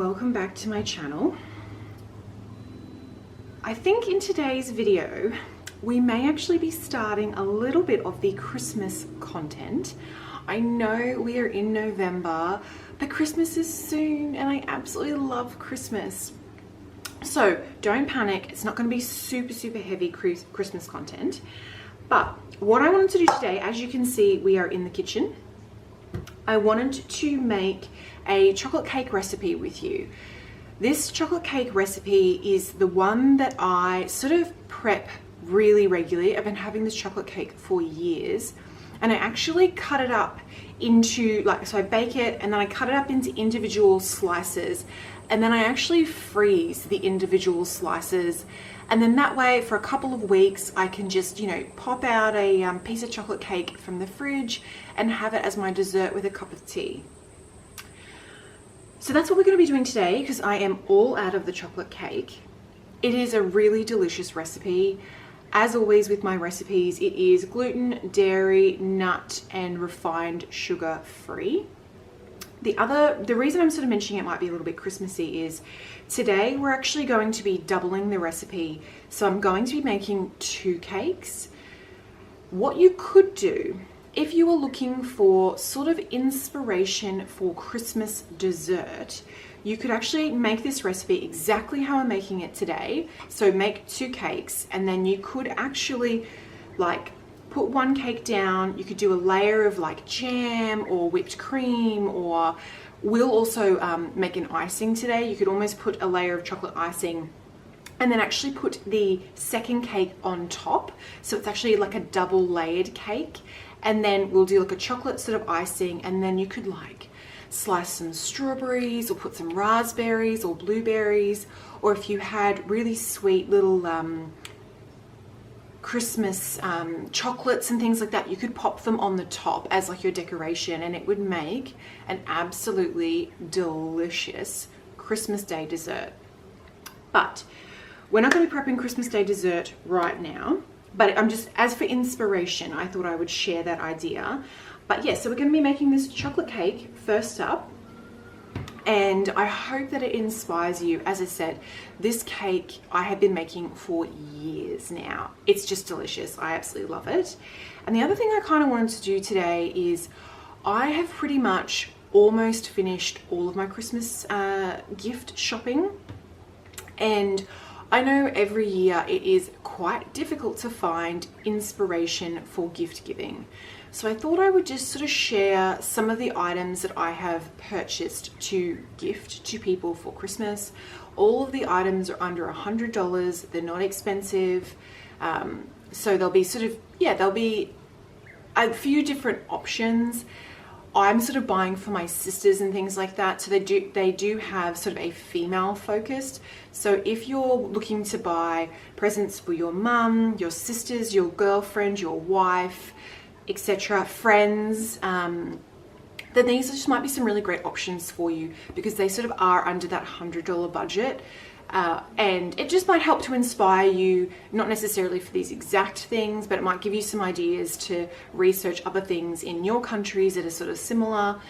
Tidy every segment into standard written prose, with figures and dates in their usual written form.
welcome back to my channel. I think in today's video we may actually be starting a little bit of the Christmas content. I know we are in November, but Christmas is soon and I absolutely love Christmas. So don't panic, it's not going to be super heavy Christmas content. But what I wanted to do today, as you can see, we are in the kitchen. I wanted to make a chocolate cake recipe with you. This chocolate cake recipe is the one that I sort of prep really regularly. I've been having this chocolate cake for years, and I actually cut it up into, so I bake it and then I cut it up into individual slices, and then I actually freeze the individual slices, and then that way for a couple of weeks I can just, pop out a piece of chocolate cake from the fridge and have it as my dessert with a cup of tea. So that's what we're going to be doing today, because I am all out of the chocolate cake. It is a really delicious recipe. As always with my recipes, it is gluten, dairy, nut and refined sugar free. The reason I'm sort of mentioning it might be a little bit Christmassy is today we're actually going to be doubling the recipe. So I'm going to be making 2 cakes. What you could do, if you were looking for sort of inspiration for Christmas dessert, you could actually make this recipe exactly how I'm making it today. So make 2 cakes, and then you could actually put 1 cake down. You could do a layer of jam or whipped cream, or we'll also make an icing today. You could almost put a layer of chocolate icing and then actually put the second cake on top. So it's actually like a double layered cake. And then we'll do a chocolate sort of icing, and then you could slice some strawberries or put some raspberries or blueberries, or if you had really sweet little Christmas chocolates and things like that, you could pop them on the top as your decoration, and it would make an absolutely delicious Christmas Day dessert. But we're not going to be prepping Christmas Day dessert right now, but I'm just, as for inspiration, I thought I would share that idea. But yeah, so we're going to be making this chocolate cake first up, and I hope that it inspires you. As I said, this cake I have been making for years now. It's just delicious. I absolutely love it. And the other thing I kind of wanted to do today is I have pretty much almost finished all of my Christmas gift shopping, and I know every year it is quite difficult to find inspiration for gift giving. So I thought I would just sort of share some of the items that I have purchased to gift to people for Christmas. All of the items are under $100. They're not expensive. So there'll be there'll be a few different options. I'm sort of buying for my sisters and things like that. So they do have sort of a female focused. So if you're looking to buy presents for your mum, your sisters, your girlfriend, your wife, etc., friends, then these just might be some really great options for you, because they sort of are under that $100 budget. And it just might help to inspire you, not necessarily for these exact things, but it might give you some ideas to research other things in your countries that are sort of similar.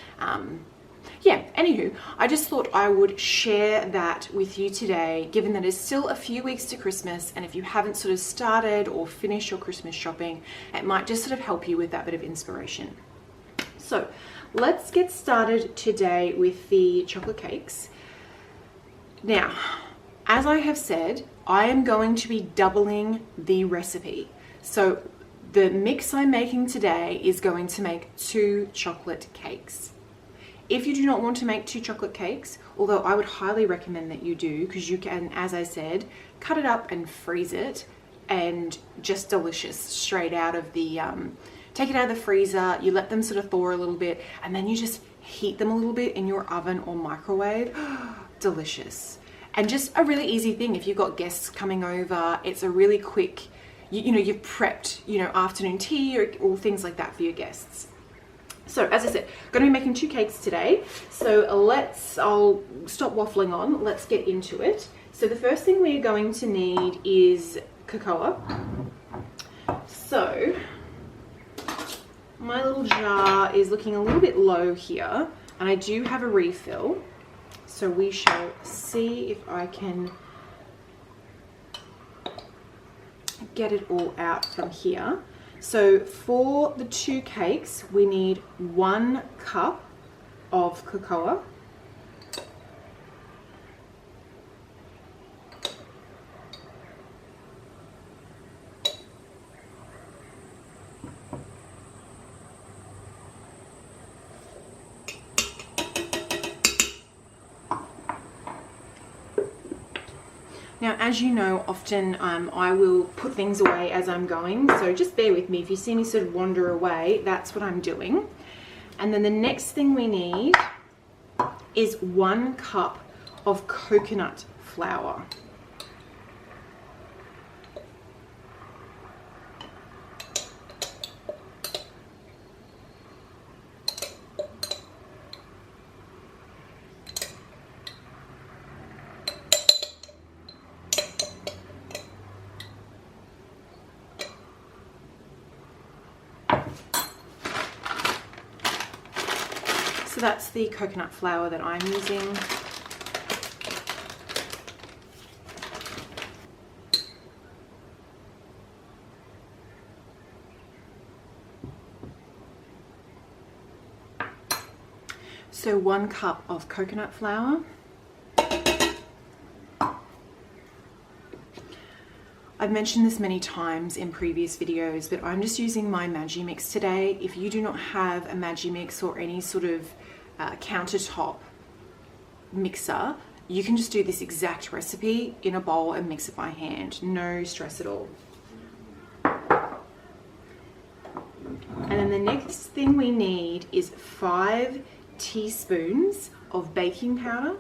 Anywho, I just thought I would share that with you today, given that it's still a few weeks to Christmas, and if you haven't sort of started or finished your Christmas shopping, it might just sort of help you with that bit of inspiration. So let's get started today with the chocolate cakes. Now, as I have said, I am going to be doubling the recipe. So the mix I'm making today is going to make 2 chocolate cakes. If you do not want to make 2 chocolate cakes, although I would highly recommend that you do, because you can, as I said, cut it up and freeze it, and just delicious straight out of the, take it out of the freezer, you let them sort of thaw a little bit, and then you just heat them a little bit in your oven or microwave. Delicious. And just a really easy thing if you've got guests coming over. It's a really quick, you've prepped, afternoon tea or things like that for your guests. So as I said, I'm going to be making 2 cakes today. So I'll stop waffling on. Let's get into it. So the first thing we're going to need is cocoa. So my little jar is looking a little bit low here, and I do have a refill. So we shall see if I can get it all out from here. So for the 2 cakes, we need 1 cup of cocoa. Now, as you know, often I will put things away as I'm going, so just bear with me. If you see me sort of wander away, that's what I'm doing. And then the next thing we need is 1 cup of coconut flour. So that's the coconut flour that I'm using. So 1 cup of coconut flour. I've mentioned this many times in previous videos, but I'm just using my Magimix today. If you do not have a Magimix or any sort of countertop mixer, you can just do this exact recipe in a bowl and mix it by hand. No stress at all. And then the next thing we need is 5 teaspoons of baking powder.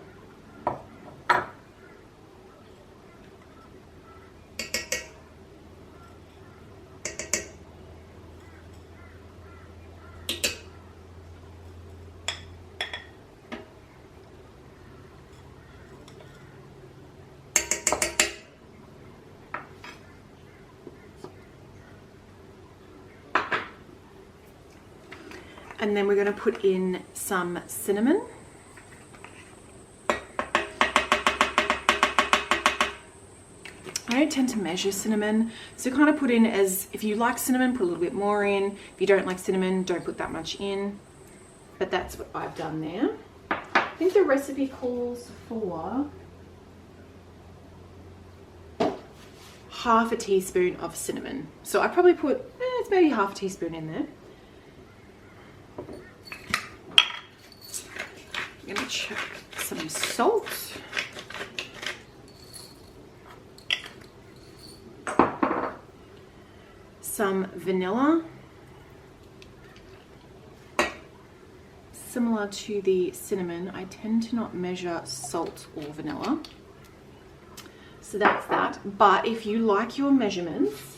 And then we're going to put in some cinnamon. I don't tend to measure cinnamon, so kind of put in as, if you like cinnamon, put a little bit more in. If you don't like cinnamon, don't put that much in. But that's what I've done there. I think the recipe calls for half a teaspoon of cinnamon. So I probably put, it's maybe half a teaspoon in there. I'm going to check some salt. Some vanilla. Similar to the cinnamon, I tend to not measure salt or vanilla. So that's that. But if you like your measurements,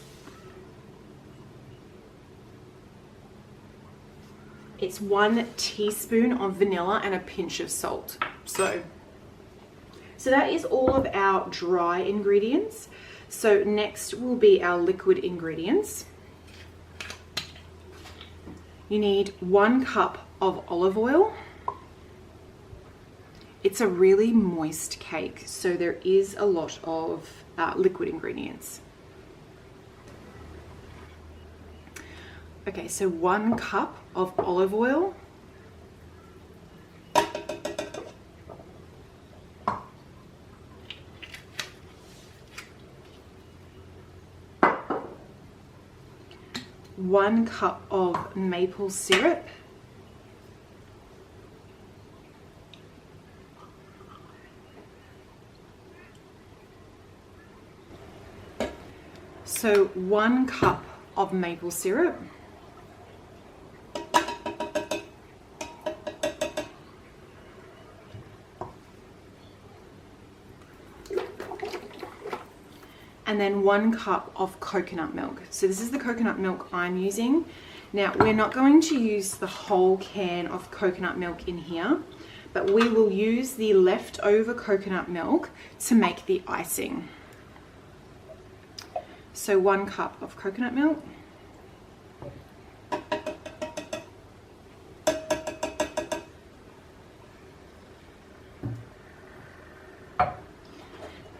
it's 1 teaspoon of vanilla and a pinch of salt. So that is all of our dry ingredients. So next will be our liquid ingredients. You need 1 cup of olive oil. It's a really moist cake, so there is a lot of liquid ingredients. Okay, so 1 cup of olive oil. One cup of maple syrup. So 1 cup of maple syrup. And then 1 cup of coconut milk. So this is the coconut milk I'm using. Now, we're not going to use the whole can of coconut milk in here, but we will use the leftover coconut milk to make the icing. So 1 cup of coconut milk.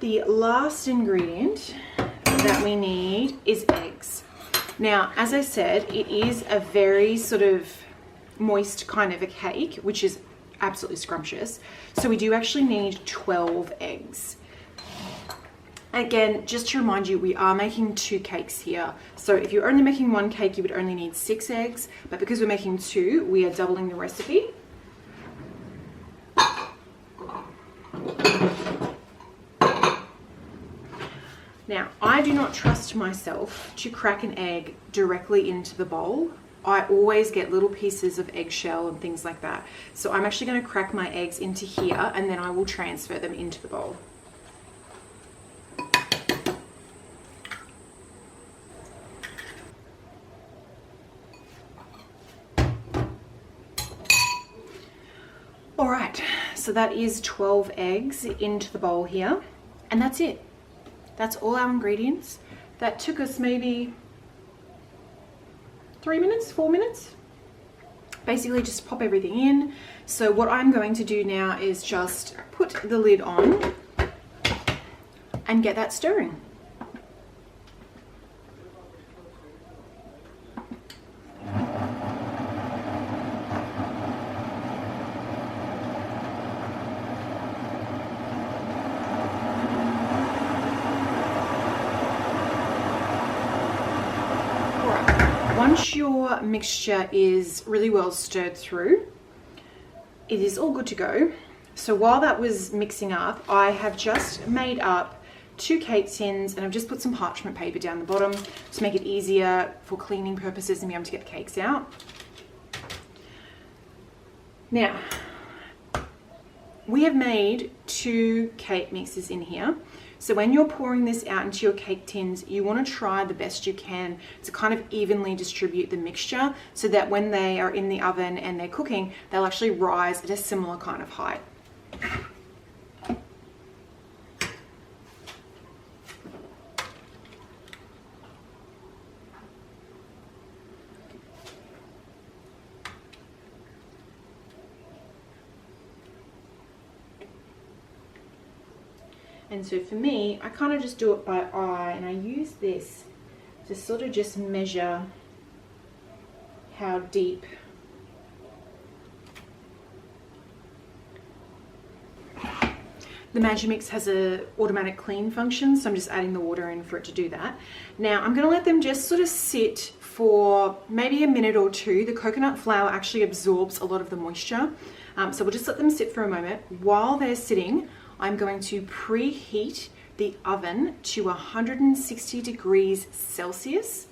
The last ingredient that we need is eggs. Now, as I said, it is a very sort of moist kind of a cake, which is absolutely scrumptious. So we do actually need 12 eggs. Again, just to remind you, we are making 2 cakes here. So if you're only making 1 cake, you would only need 6 eggs. But because we're making 2, we are doubling the recipe. Now, I do not trust myself to crack an egg directly into the bowl. I always get little pieces of eggshell and things like that. So I'm actually going to crack my eggs into here and then I will transfer them into the bowl. All right, so that is 12 eggs into the bowl here, and that's it. That's all our ingredients. That took us maybe 3 minutes, 4 minutes. Basically just pop everything in. So what I'm going to do now is just put the lid on and get that stirring. Once your mixture is really well stirred through, it is all good to go. So while that was mixing up, I have just made up 2 cake tins and I've just put some parchment paper down the bottom to make it easier for cleaning purposes and be able to get the cakes out. Now, we have made 2 cake mixes in here. So when you're pouring this out into your cake tins, you want to try the best you can to kind of evenly distribute the mixture so that when they are in the oven and they're cooking, they'll actually rise at a similar kind of height. And so for me, I kind of just do it by eye and I use this to sort of just measure how deep the Magimix has a automatic clean function, so I'm just adding the water in for it to do that. Now I'm going to let them just sort of sit for maybe a minute or 2. The coconut flour actually absorbs a lot of the moisture, so we'll just let them sit for a moment. While they're sitting, I'm going to preheat the oven to 160 degrees Celsius,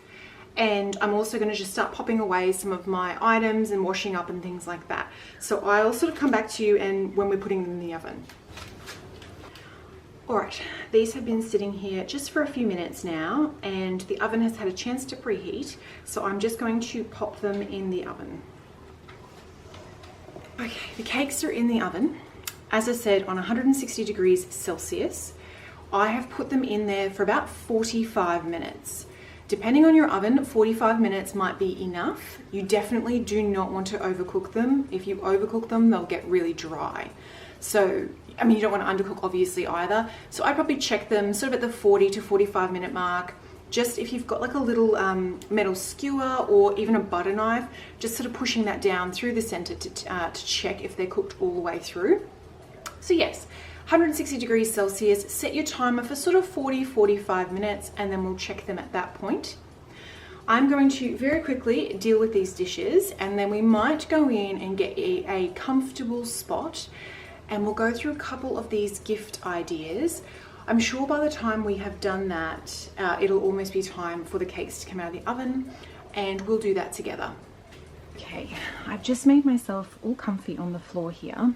and I'm also going to just start popping away some of my items and washing up and things like that. So I'll sort of come back to you and when we're putting them in the oven. Alright, these have been sitting here just for a few minutes now and the oven has had a chance to preheat, so I'm just going to pop them in the oven. Okay, the cakes are in the oven. As I said, on 160 degrees Celsius. I have put them in there for about 45 minutes. Depending on your oven, 45 minutes might be enough. You definitely do not want to overcook them. If you overcook them, they'll get really dry. So, I mean, you don't want to undercook obviously either. So I probably check them sort of at the 40 to 45 minute mark. Just if you've got like a little metal skewer or even a butter knife, just sort of pushing that down through the center to check if they're cooked all the way through. So yes, 160 degrees Celsius, set your timer for sort of 40-45 minutes and then we'll check them at that point. I'm going to very quickly deal with these dishes and then we might go in and get a comfortable spot and we'll go through a couple of these gift ideas. I'm sure by the time we have done that, it'll almost be time for the cakes to come out of the oven and we'll do that together. Okay, I've just made myself all comfy on the floor here.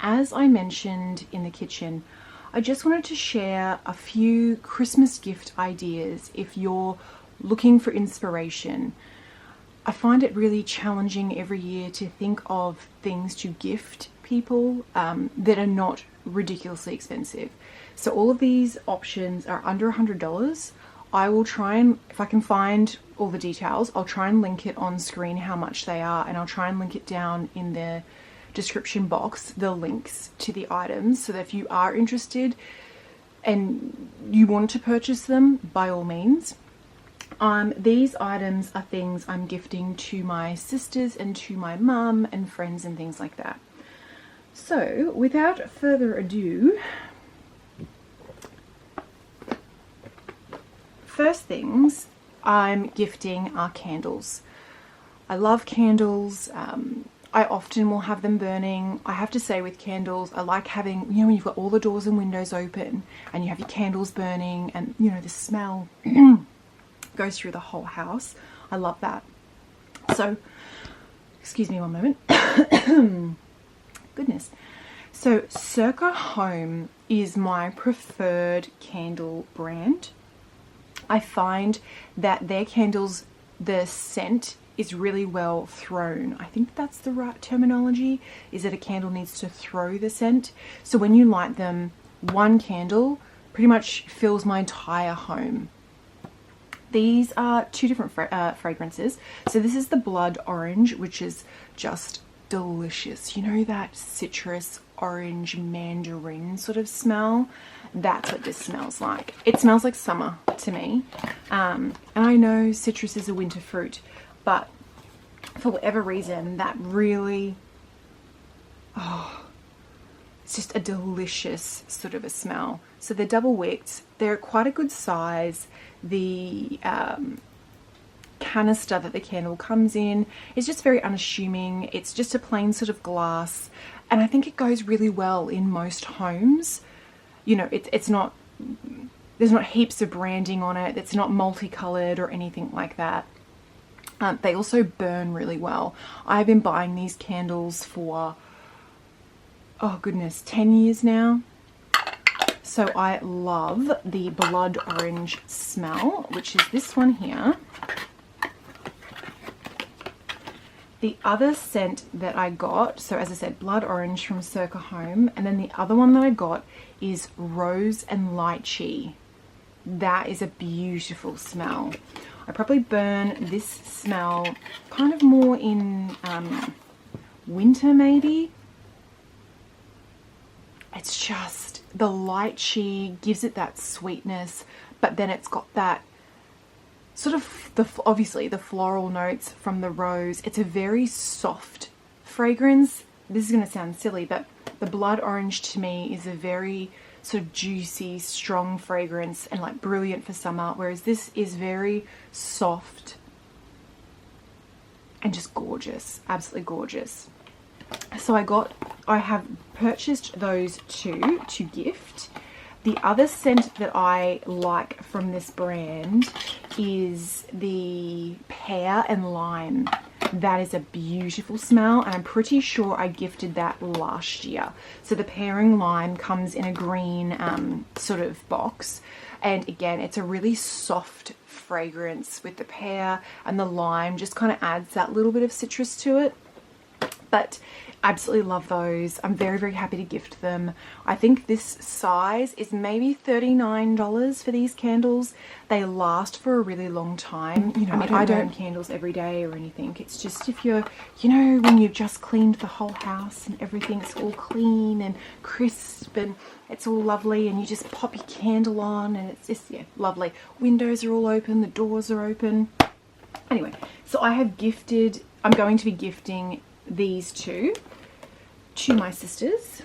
As I mentioned in the kitchen, I just wanted to share a few Christmas gift ideas if you're looking for inspiration. I find it really challenging every year to think of things to gift people that are not ridiculously expensive. So all of these options are under $100. I will try and, if I can find all the details, I'll try and link it on screen how much they are, and I'll try and link it down in the description box, the links to the items, so that if you are interested, and you want to purchase them, by all means. These items are things I'm gifting to my sisters and to my mum and friends and things like that. So without further ado, first things I'm gifting are candles. I love candles. I often will have them burning. I have to say, with candles, I like having, you know, when you've got all the doors and windows open and you have your candles burning and, you know, the smell goes through the whole house. I love that. So, excuse me one moment. Goodness. So, Circa Home is my preferred candle brand. I find that their candles, the scent is really well thrown. I think that's the right terminology, is that a candle needs to throw the scent. So when you light them, one candle pretty much fills my entire home. These are two different fragrances. So this is the Blood Orange, which is just delicious. You know, that citrus, orange, mandarin sort of smell? That's what this smells like. It smells like summer to me. And I know citrus is a winter fruit, but for whatever reason, that really, it's just a delicious sort of a smell. So they're double wicked. They're quite a good size. The canister that the candle comes in is just very unassuming. It's just a plain sort of glass, and I think it goes really well in most homes. You know, it's not, there's not heaps of branding on it. It's not multicolored or anything like that. They also burn really well. I've been buying these candles for, oh goodness, 10 years now. So I love the Blood Orange smell, which is this one here. The other scent that I got, so as I said, Blood Orange from Circa Home, and then the other one that I got is Rose and Lychee. That is a beautiful smell. I probably burn this smell kind of more in winter maybe. It's just, the lychee gives it that sweetness, but then it's got that sort of, obviously the floral notes from the rose. It's a very soft fragrance. This is going to sound silly, but the Blood Orange to me is a very sort of juicy, strong fragrance and like brilliant for summer, whereas this is very soft and just gorgeous, absolutely gorgeous. So I have purchased those two to gift. The other scent that I like from this brand is the Pear and Lime. That is a beautiful smell, and I'm pretty sure I gifted that last year. So the Pear and Lime comes in a green sort of box, and again, it's a really soft fragrance with the pear, and the lime just kind of adds that little bit of citrus to it. But absolutely love those. I'm very, very happy to gift them. I think this size is maybe $39 for these candles. They last for a really long time. You know, I don't burn candles every day or anything. It's just if you're, you know, when you've just cleaned the whole house and everything's all clean and crisp and it's all lovely, and you just pop your candle on and it's just, yeah, lovely. Windows are all open, the doors are open. Anyway, so I have gifted, I'm going to be gifting these two to my sisters.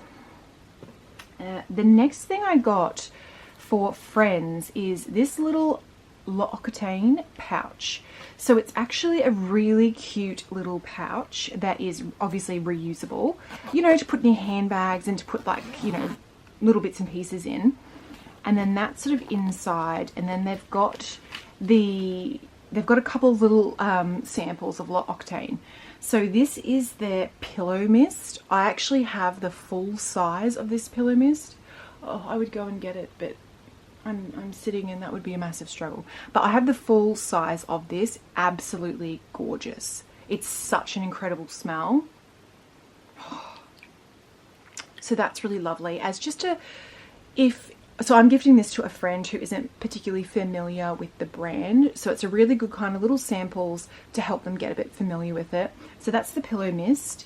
The next thing I got for friends is this little L'Occitane pouch. So it's actually a really cute little pouch that is obviously reusable, you know, to put in your handbags and to put, like, you know, little bits and pieces in. And then that's sort of inside, and then they've got a couple of little samples of L'Occitane. So this is their pillow mist. I actually have the full size of this pillow mist. Oh, I would go and get it, but I'm sitting and that would be a massive struggle. But I have the full size of this. Absolutely gorgeous. It's such an incredible smell. So that's really lovely. As just a, so I'm gifting this to a friend who isn't particularly familiar with the brand. So it's a really good kind of little samples to help them get a bit familiar with it. So that's the pillow mist.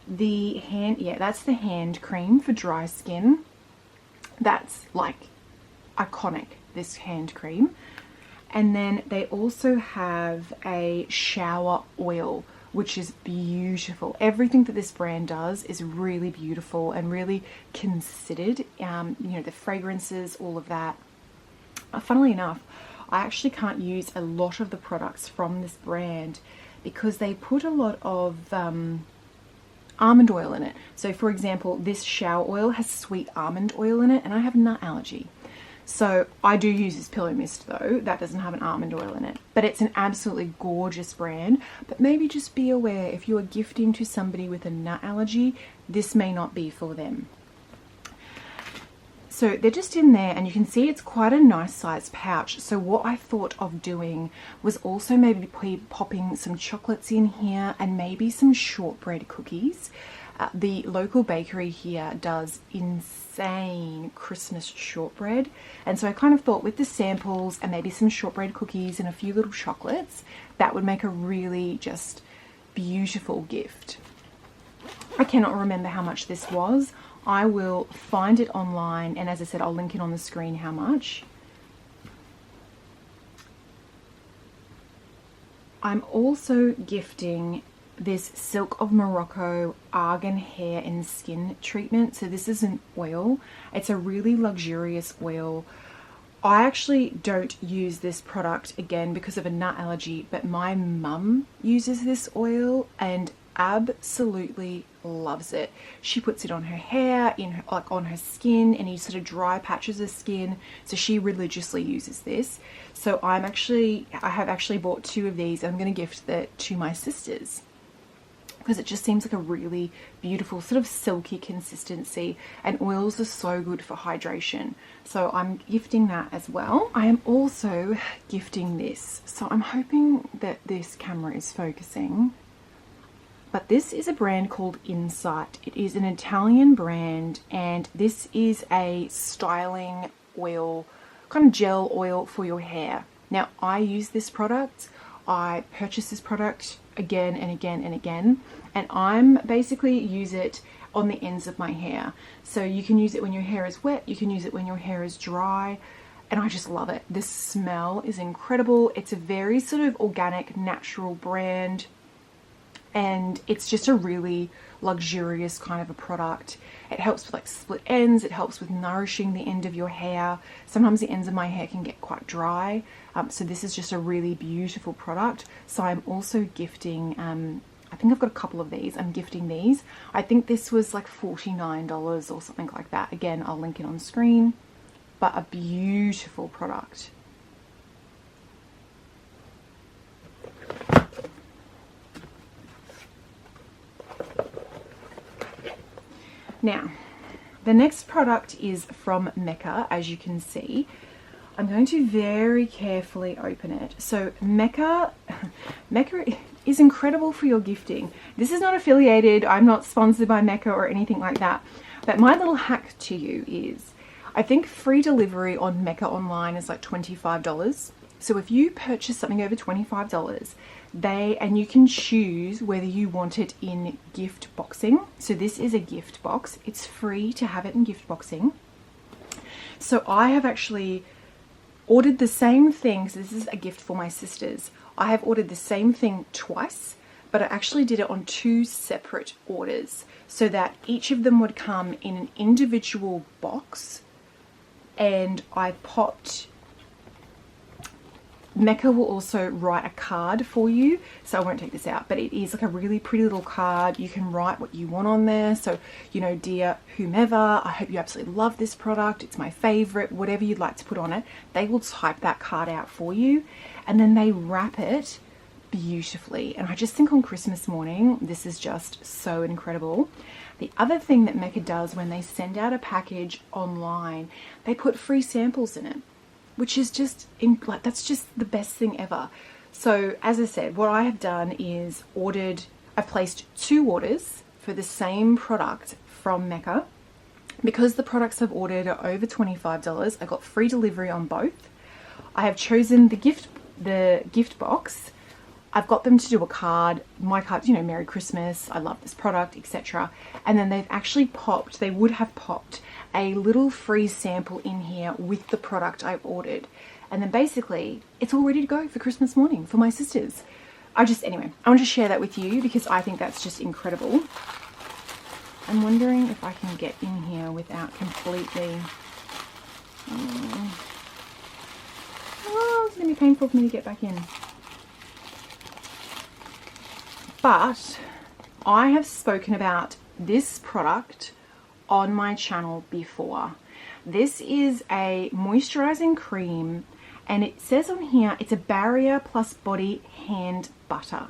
That's the hand cream for dry skin. That's like iconic, this hand cream. And then they also have a shower oil, which is beautiful. Everything that this brand does is really beautiful and really considered. You know, the fragrances, all of that. Funnily enough, I actually can't use a lot of the products from this brand because they put a lot of almond oil in it. So for example, this shower oil has sweet almond oil in it, and I have nut allergy. So I do use this pillow mist though, that doesn't have an almond oil in it. But it's an absolutely gorgeous brand. But maybe just be aware, if you are gifting to somebody with a nut allergy, this may not be for them. So they're just in there, and you can see it's quite a nice sized pouch. So what I thought of doing was also maybe popping some chocolates in here and maybe some shortbread cookies. The local bakery here does insane Christmas shortbread, and so I kind of thought with the samples and maybe some shortbread cookies and a few little chocolates, that would make a really just beautiful gift. I cannot remember how much this was. I will find it online, and as I said, I'll link it on the screen how much. I'm also gifting this Silk of Morocco Argan hair and skin treatment. So this is an oil. It's a really luxurious oil. I actually don't use this product again because of a nut allergy, but my mum uses this oil and absolutely loves it. She puts it on her hair, like on her skin, any sort of dry patches of skin. So she religiously uses this. So I have actually bought 2 of these. I'm going to gift that to my sisters, because it just seems like a really beautiful sort of silky consistency, and oils are so good for hydration. So I'm gifting that as well. I am also gifting this. So I'm hoping that this camera is focusing. But this is a brand called Insight. It is an Italian brand, and this is a styling oil, kind of gel oil for your hair. Now, I use this product. I purchase this product again and again and again, and I'm basically use it on the ends of my hair. So you can use it when your hair is wet, you can use it when your hair is dry, and I just love it. This smell is incredible. It's a very sort of organic, natural brand, and it's just a really luxurious kind of a product. It helps with like split ends, it helps with nourishing the end of your hair. Sometimes the ends of my hair can get quite dry, so this is just a really beautiful product. So I'm also gifting, I think I've got a couple of these, I'm gifting these. I think this was like $49 or something like that. Again, I'll link it on screen, but a beautiful product. Now, the next product is from Mecca, as you can see. I'm going to very carefully open it. So Mecca is incredible for your gifting. This is not affiliated. I'm not sponsored by Mecca or anything like that. But my little hack to you is, I think free delivery on Mecca online is like $25. So if you purchase something over $25, and you can choose whether you want it in gift boxing. So this is a gift box. It's free to have it in gift boxing. So I have actually ordered the same thing. So this is a gift for my sisters. I have ordered the same thing twice, but I actually did it on 2 separate orders so that each of them would come in an individual box, and I popped. Mecca will also write a card for you, so I won't take this out, but it is like a really pretty little card. You can write what you want on there. So, you know, dear whomever, I hope you absolutely love this product, it's my favorite, whatever you'd like to put on it. They will type that card out for you, and then they wrap it beautifully. And I just think on Christmas morning, this is just so incredible. The other thing that Mecca does when they send out a package online, they put free samples in it, which is just, that's just the best thing ever. So as I said, what I have done is I've placed 2 orders for the same product from Mecca. Because the products I've ordered are over $25, I got free delivery on both. I have chosen the gift box I've got them to do a card, my cards, you know, Merry Christmas, I love this product, etc. And then they've actually popped, they would have popped a little free sample in here with the product I've ordered. And then basically it's all ready to go for Christmas morning for my sisters. Anyway, I want to share that with you because I think that's just incredible. I'm wondering if I can get in here without completely... Oh, it's going to be painful for me to get back in. But I have spoken about this product on my channel before. This is a moisturizing cream, and it says on here it's a barrier plus body hand butter.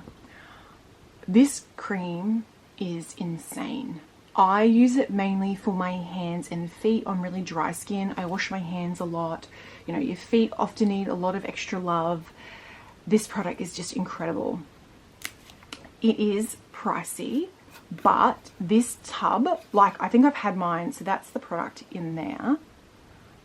This cream is insane. I use it mainly for my hands and feet on really dry skin. I wash my hands a lot. You know, your feet often need a lot of extra love. This product is just incredible. It is pricey, but this tub, like I think I've had mine, so that's the product in there.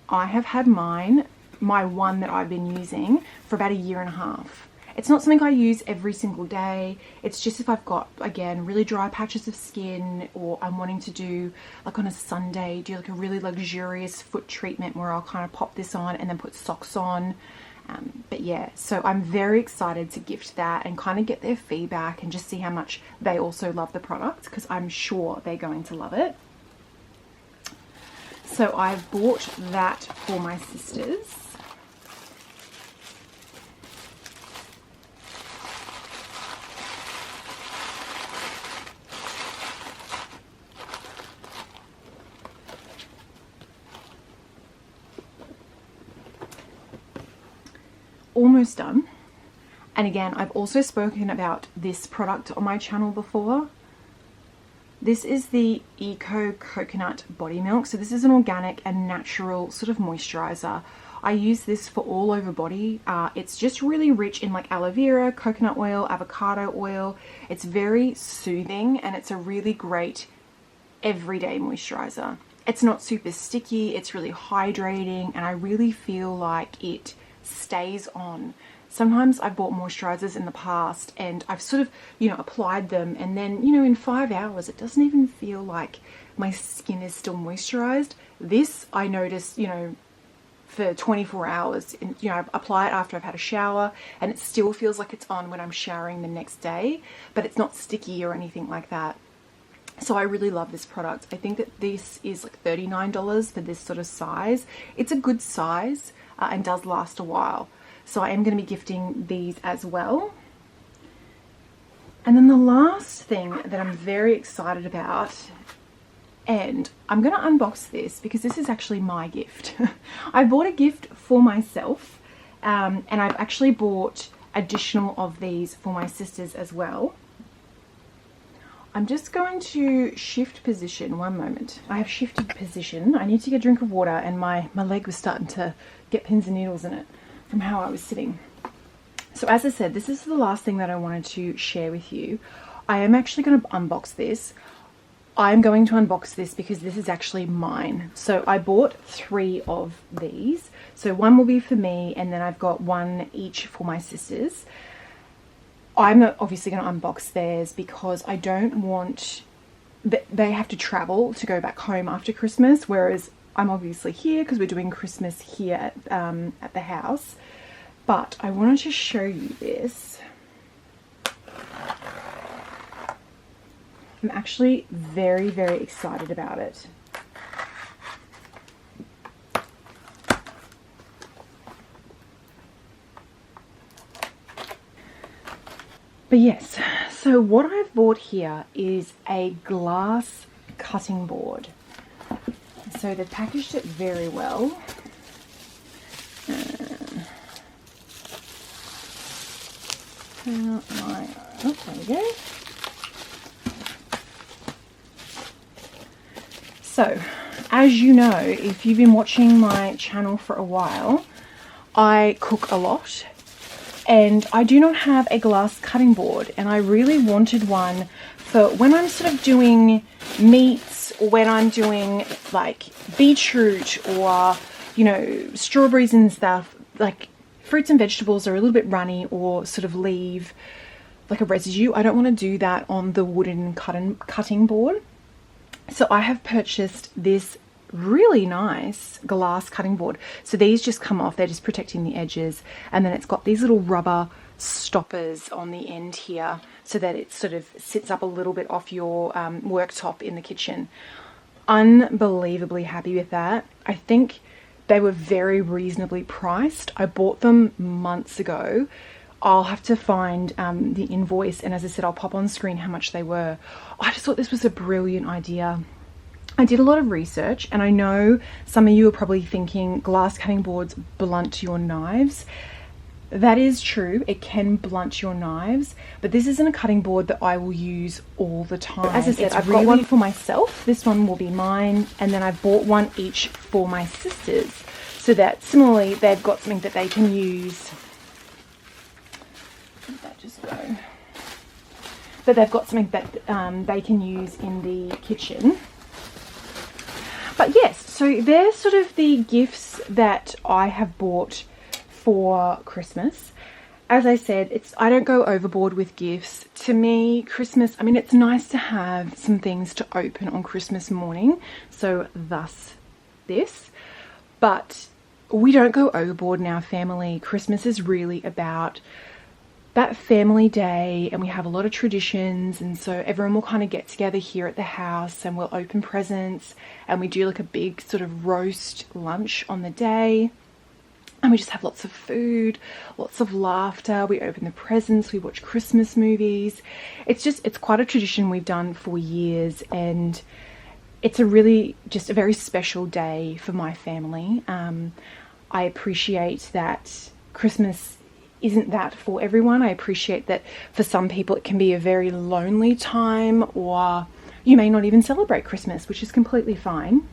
I have had mine, my one that I've been using, for about 1.5 years. It's not something I use every single day. It's just if I've got, again, really dry patches of skin, or I'm wanting to do, like on a Sunday, do like a really luxurious foot treatment where I'll kind of pop this on and then put socks on. But yeah, so I'm very excited to gift that and kind of get their feedback and just see how much they also love the product, because I'm sure they're going to love it. So I've bought that for my sisters. Almost done. And again, I've also spoken about this product on my channel before. This is the Eco Coconut Body Milk. So this is an organic and natural sort of moisturizer. I use this for all over body. It's just really rich in like aloe vera, coconut oil, avocado oil. It's very soothing, and it's a really great everyday moisturizer. It's not super sticky, it's really hydrating, and I really feel like it stays on. Sometimes I've bought moisturizers in the past and I've sort of, you know, applied them, and then, you know, in 5 hours it doesn't even feel like my skin is still moisturized. This I noticed, you know, for 24 hours, and, you know, I apply it after I've had a shower and it still feels like it's on when I'm showering the next day, but it's not sticky or anything like that. So I really love this product. I think that this is like $39 for this sort of size. It's a good size. And does last a while. So I am going to be gifting these as well. And then the last thing that I'm very excited about, and I'm going to unbox this because this is actually my gift. I bought a gift for myself, and I've actually bought additional of these for my sisters as well. I'm just going to shift position. One moment. I have shifted position. I need to get a drink of water, and my leg was starting to get pins and needles in it from how I was sitting. So as I said, this is the last thing that I wanted to share with you. I am actually going to unbox this. I'm going to unbox this because this is actually mine. So I bought 3 of these. So one will be for me, and then I've got one each for my sisters. I'm obviously going to unbox theirs because I don't want... They have to travel to go back home after Christmas, whereas I'm obviously here because we're doing Christmas here at the house. But I wanted to show you this. I'm actually very, very excited about it. But yes, so what I've bought here is a glass cutting board. So they've packaged it very well. Oh, there we go. So, as you know, if you've been watching my channel for a while, I cook a lot. And I do not have a glass cutting board, and I really wanted one for when I'm sort of doing meats, or when I'm doing like beetroot or, you know, strawberries and stuff. Like fruits and vegetables are a little bit runny or sort of leave like a residue. I don't want to do that on the wooden cutting board. So I have purchased this really nice glass cutting board. So these just come off, they're just protecting the edges, and then it's got these little rubber stoppers on the end here so that it sort of sits up a little bit off your worktop in the kitchen. Unbelievably happy with that. I think they were very reasonably priced. I bought them months ago. I'll have to find the invoice, and as I said, I'll pop on screen how much they were. I just thought this was a brilliant idea. I did a lot of research, and I know some of you are probably thinking glass cutting boards blunt your knives. That is true, it can blunt your knives, but this isn't a cutting board that I will use all the time. As I said, I've got one for myself, this one will be mine, and then I've bought one each for my sisters, so that similarly they've got something that they can use. Let that just go. But they've got something that they can use in the kitchen. But yes, so they're sort of the gifts that I have bought for Christmas. As I said, I don't go overboard with gifts. To me, Christmas, I mean, it's nice to have some things to open on Christmas morning. So thus this. But we don't go overboard in our family. Christmas is really about that family day, and we have a lot of traditions, and so everyone will kind of get together here at the house and we'll open presents, and we do like a big sort of roast lunch on the day, and we just have lots of food, lots of laughter, we open the presents, we watch Christmas movies. It's quite a tradition we've done for years, and it's just a very special day for my family. I appreciate that Christmas isn't that for everyone. I appreciate that for some people it can be a very lonely time, or you may not even celebrate Christmas, which is completely fine.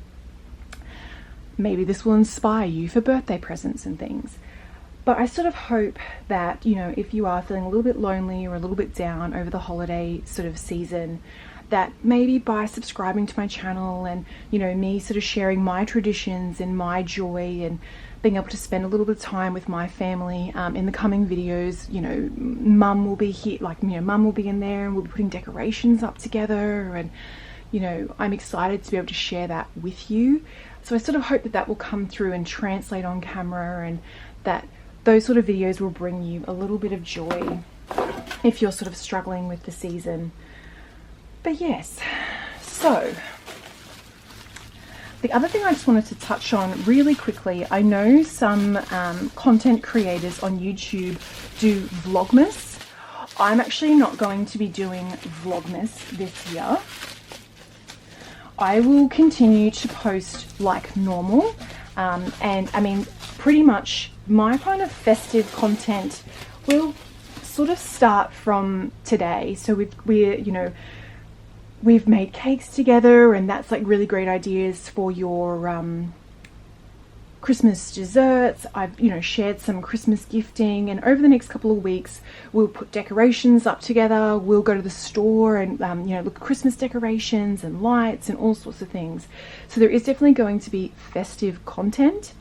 Maybe this will inspire you for birthday presents and things. But I sort of hope that, you know, if you are feeling a little bit lonely or a little bit down over the holiday sort of season, that maybe by subscribing to my channel and, you know, me sort of sharing my traditions and my joy and being able to spend a little bit of time with my family in the coming videos, you know, mum will be here, like, you know, mum will be in there and we'll be putting decorations up together, and, you know, I'm excited to be able to share that with you. So I sort of hope that that will come through and translate on camera, and that those sort of videos will bring you a little bit of joy if you're sort of struggling with the season. But yes, so the other thing I just wanted to touch on really quickly, I know some content creators on YouTube do VlogMas. I'm actually not going to be doing VlogMas this year. I will continue to post like normal, and I mean, pretty much my kind of festive content will sort of start from today. So we've made cakes together, and that's like really great ideas for your Christmas desserts. I've, you know, shared some Christmas gifting, and over the next couple of weeks we'll put decorations up together. We'll go to the store and you know, look at Christmas decorations and lights and all sorts of things. So there is definitely going to be festive content,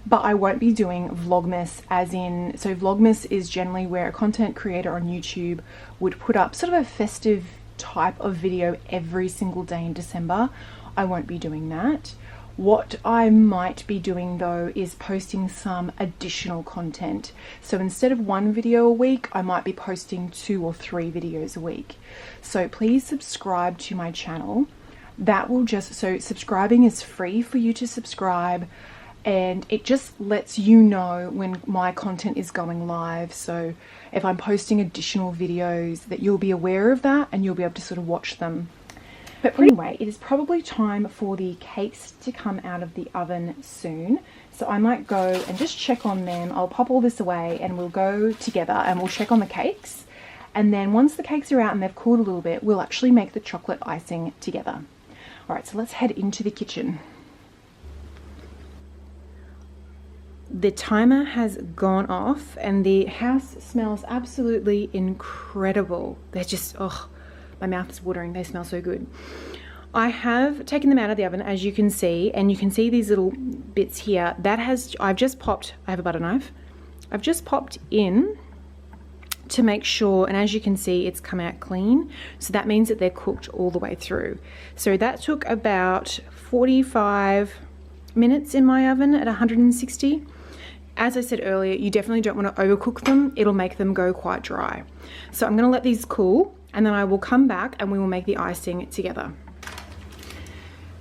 but I won't be doing VlogMas, as in, so VlogMas is generally where a content creator on YouTube would put up sort of a festive type of video every single day in December. I won't be doing that. What I might be doing though is posting some additional content. So instead of one video a week, I might be posting 2 or 3 videos a week. So please subscribe to my channel. That will just, so subscribing is free for you to subscribe, and it just lets you know when my content is going live. So if I'm posting additional videos, that you'll be aware of that and you'll be able to sort of watch them. But anyway, it is probably time for the cakes to come out of the oven soon. So I might go and just check on them. I'll pop all this away and we'll go together and we'll check on the cakes. And then once the cakes are out and they've cooled a little bit, we'll actually make the chocolate icing together. All right, so let's head into the kitchen. The timer has gone off and the house smells absolutely incredible. They're just, oh, my mouth is watering. They smell so good. I have taken them out of the oven, as you can see, and you can see these little bits here. I've just popped, I have a butter knife. I've just popped in to make sure, and as you can see, it's come out clean. So that means that they're cooked all the way through. So that took about 45 minutes in my oven at 160. As I said earlier, you definitely don't want to overcook them. It'll make them go quite dry. So I'm going to let these cool, and then I will come back and we will make the icing together.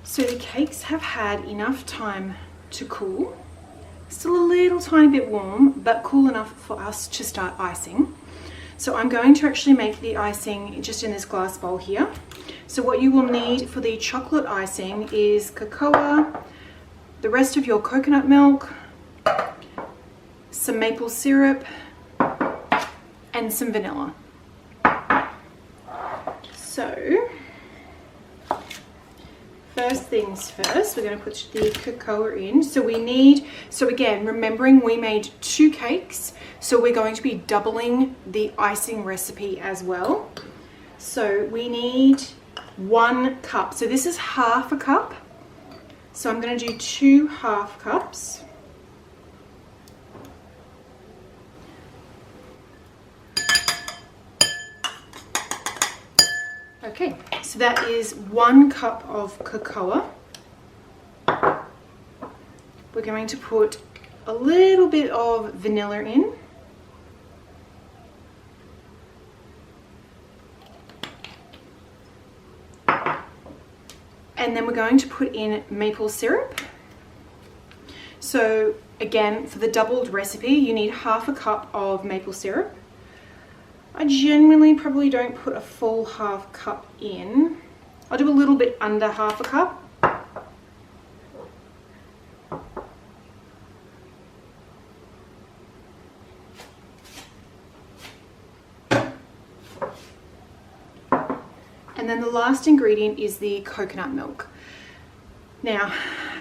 So the cakes have had enough time to cool. Still a little tiny bit warm, but cool enough for us to start icing. So I'm going to actually make the icing just in this glass bowl here. So what you will need for the chocolate icing is cocoa, the rest of your coconut milk, some maple syrup, and some vanilla. So first things first, we're going to put the cocoa in. So again, remembering we made 2 cakes, so we're going to be doubling the icing recipe as well. So we need 1 cup. So this is half a cup. So I'm going to do 2 half cups. Okay, so that is 1 cup of cocoa. We're going to put a little bit of vanilla in. And then we're going to put in maple syrup. So again, for the doubled recipe, you need half a cup of maple syrup. I generally probably don't put a full half cup in. I'll do a little bit under half a cup. And then the last ingredient is the coconut milk. Now,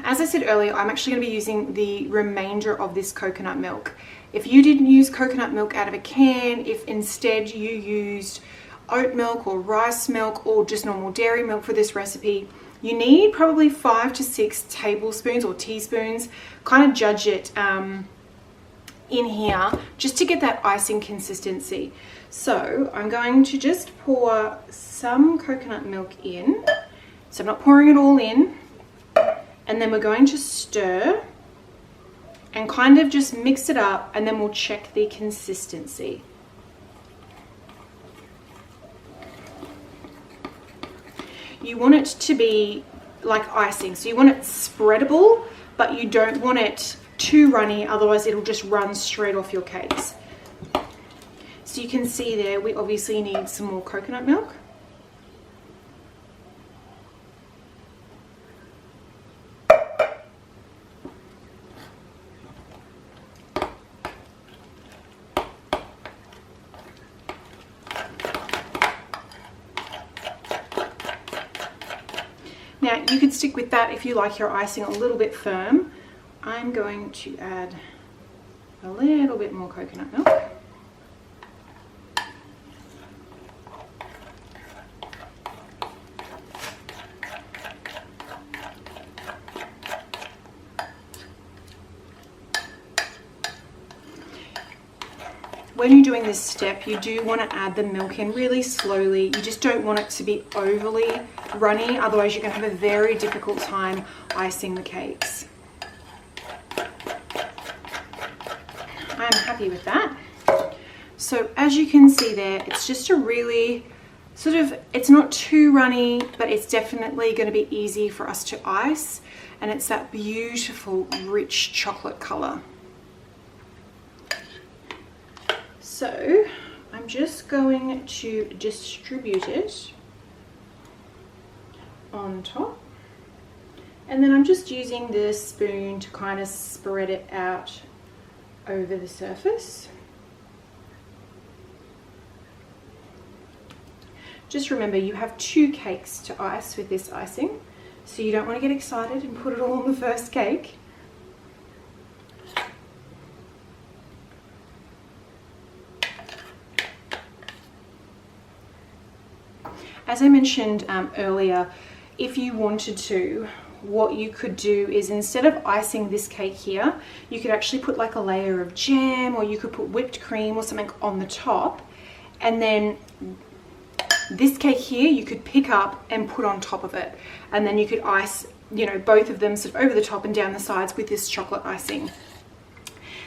as I said earlier, I'm actually going to be using the remainder of this coconut milk. If you didn't use coconut milk out of a can, if instead you used oat milk or rice milk or just normal dairy milk for this recipe, you need probably 5 to 6 tablespoons or teaspoons. Kind of judge it in here just to get that icing consistency. So I'm going to just pour some coconut milk in. So I'm not pouring it all in. And then we're going to stir and kind of just mix it up, and then we'll check the consistency. You want it to be like icing, so you want it spreadable, but you don't want it too runny, otherwise it'll just run straight off your cakes. So you can see there, we obviously need some more coconut milk. Now you could stick with that if you like your icing a little bit firm. I'm going to add a little bit more coconut milk. When you're doing this step, you do want to add the milk in really slowly. You just don't want it to be overly runny, otherwise you're going to have a very difficult time icing the cakes. I'm happy with that. So as you can see there, it's just a really it's not too runny, but it's definitely going to be easy for us to ice, and it's that beautiful rich chocolate color. So I'm just going to distribute it on top, and then I'm just using the spoon to kind of spread it out over the surface. Just remember, you have 2 cakes to ice with this icing, so you don't want to get excited and put it all on the first cake. As I mentioned earlier, if you wanted to, what you could do is, instead of icing this cake here, you could actually put like a layer of jam, or you could put whipped cream or something on the top, And then this cake here you could pick up and put on top of it, and then you could ice, you know, both of them sort of over the top and down the sides with this chocolate icing.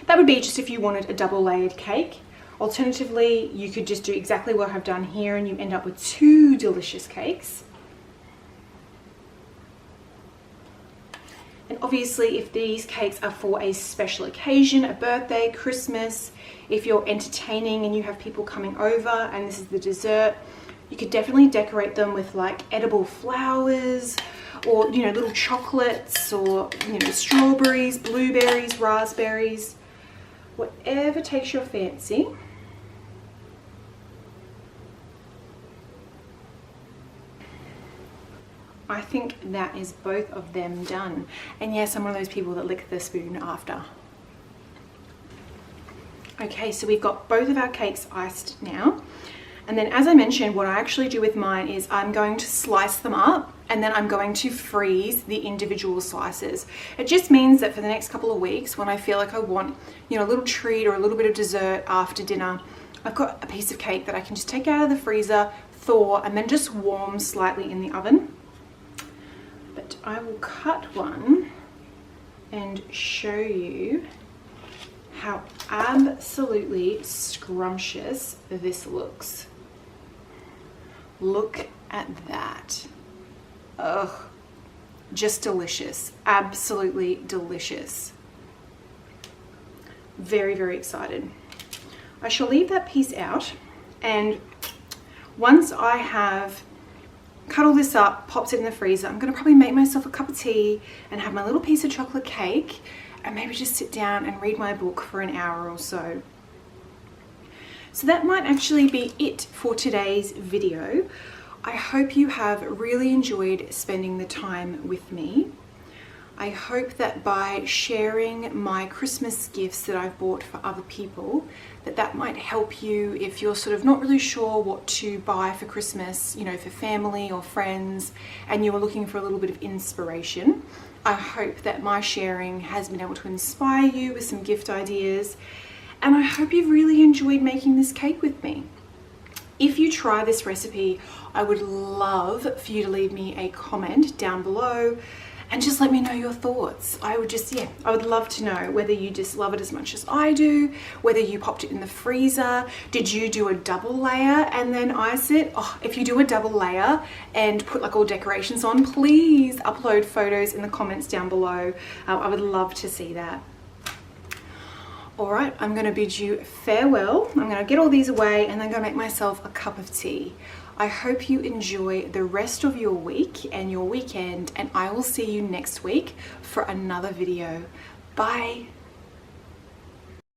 That would be just if you wanted a double layered cake. Alternatively, you could just do exactly what I've done here and you end up with 2 delicious cakes. And obviously, if these cakes are for a special occasion, a birthday, Christmas, if you're entertaining and you have people coming over and this is the dessert, you could definitely decorate them with like edible flowers, or, you know, little chocolates, or, you know, strawberries, blueberries, raspberries, whatever takes your fancy. I think that is both of them done. And yes, I'm one of those people that lick the spoon after. Okay, so we've got both of our cakes iced now. And then, as I mentioned, what I actually do with mine is I'm going to slice them up and then I'm going to freeze the individual slices. It just means that for the next couple of weeks, when I feel like I want, you know, a little treat or a little bit of dessert after dinner, I've got a piece of cake that I can just take out of the freezer, thaw, and then just warm slightly in the oven. But I will cut one and show you how absolutely scrumptious this looks. Look at that. Ugh, just delicious, absolutely delicious. Very, very excited. I shall leave that piece out, and once I have cut all this up, popped it in the freezer, I'm gonna probably make myself a cup of tea and have my little piece of chocolate cake and maybe just sit down and read my book for an hour or so. So that might actually be it for today's video. I hope you have really enjoyed spending the time with me. I hope that by sharing my Christmas gifts that I've bought for other people, that might help you if you're sort of not really sure what to buy for Christmas, you know, for family or friends, and you are looking for a little bit of inspiration. I hope that my sharing has been able to inspire you with some gift ideas, and I hope you've really enjoyed making this cake with me. If you try this recipe, I would love for you to leave me a comment down below and just let me know your thoughts. I would love to know whether you just love it as much as I do, whether you popped it in the freezer, did you do a double layer and then ice it? Oh, if you do a double layer and put like all decorations on, please upload photos in the comments down below. I would love to see that. All right, I'm gonna bid you farewell. I'm gonna get all these away and then go make myself a cup of tea. I hope you enjoy the rest of your week and your weekend, and I will see you next week for another video. Bye.